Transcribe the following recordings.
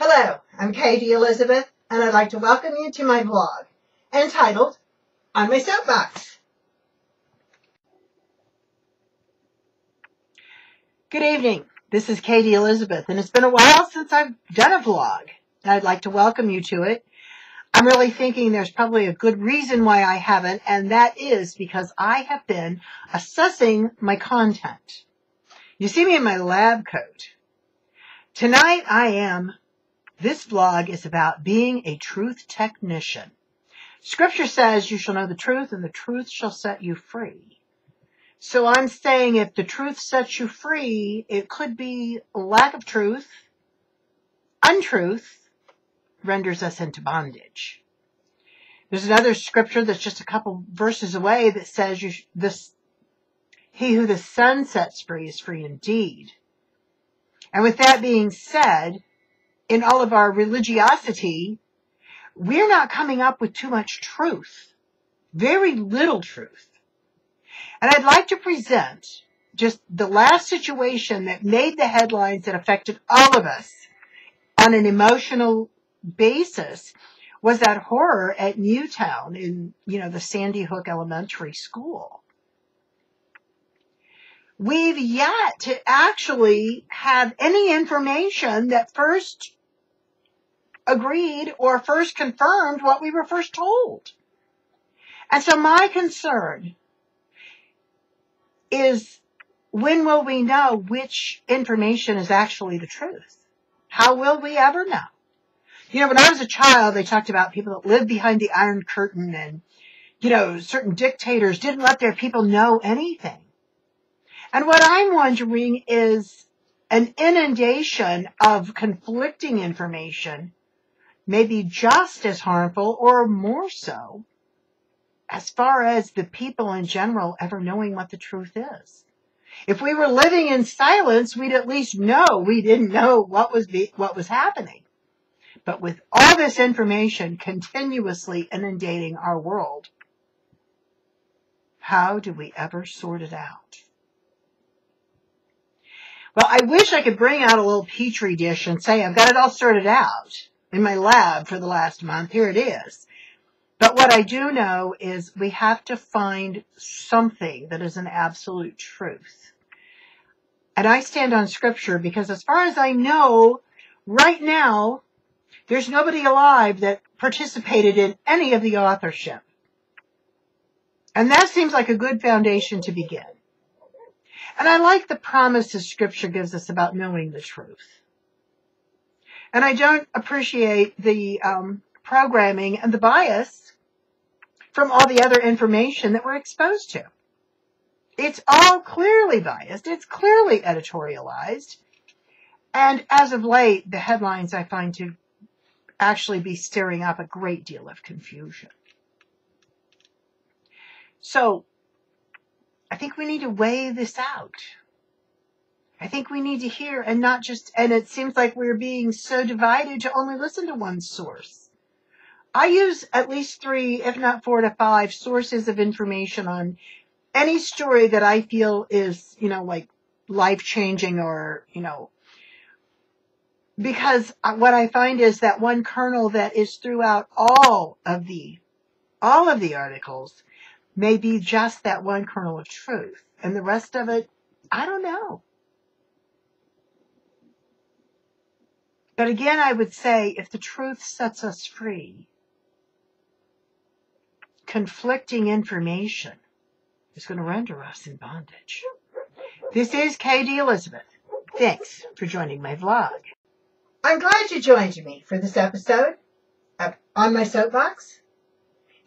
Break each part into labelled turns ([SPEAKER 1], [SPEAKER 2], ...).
[SPEAKER 1] Hello, I'm Katie Elizabeth, and I'd like to welcome you to my vlog, entitled, On My Soapbox. Good evening, this is Katie Elizabeth, and it's been a while since I've done a vlog, and I'd like to welcome you to it. I'm really thinking there's probably a good reason why I haven't, and that is because I have been assessing my content. You see me in my lab coat. Tonight This vlog is about being a truth technician. Scripture says you shall know the truth and the truth shall set you free. So I'm saying if the truth sets you free, it could be lack of truth. Untruth renders us into bondage. There's another scripture that's just a couple verses away that says he who the Son sets free is free indeed. And with that being said, in all of our religiosity, we're not coming up with too much truth. Very little truth. And I'd like to present just the last situation that made the headlines that affected all of us on an emotional basis was that horror at Newtown in, the Sandy Hook Elementary School. We've yet to actually have any information that first agreed or first confirmed what we were first told. And so my concern is, when will we know which information is actually the truth? How will we ever know? When I was a child, they talked about people that lived behind the Iron Curtain and, certain dictators didn't let their people know anything. And what I'm wondering is an inundation of conflicting information may be just as harmful or more so as far as the people in general ever knowing what the truth is. If we were living in silence, we'd at least know we didn't know what was happening. But with all this information continuously inundating our world, how do we ever sort it out? Well, I wish I could bring out a little petri dish and say I've got it all sorted out in my lab for the last month. Here it is. But what I do know is we have to find something that is an absolute truth. And I stand on Scripture because as far as I know, right now, there's nobody alive that participated in any of the authorship. And that seems like a good foundation to begin. And I like the promises Scripture gives us about knowing the truth. And I don't appreciate the programming and the bias from all the other information that we're exposed to. It's all clearly biased. It's clearly editorialized. And as of late, the headlines I find to actually be stirring up a great deal of confusion. So, I think we need to weigh this out. I think we need to hear and it seems like we're being so divided to only listen to one source. I use at least 3, if not 4 to 5 sources of information on any story that I feel is, like life-changing or, because what I find is that one kernel that is throughout all of the articles may be just that one kernel of truth. And the rest of it, I don't know. But again, I would say if the truth sets us free, conflicting information is going to render us in bondage. This is Katie Elizabeth. Thanks for joining my vlog. I'm glad you joined me for this episode of On My Soapbox.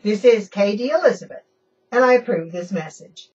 [SPEAKER 1] This is Katie Elizabeth, and I approve this message.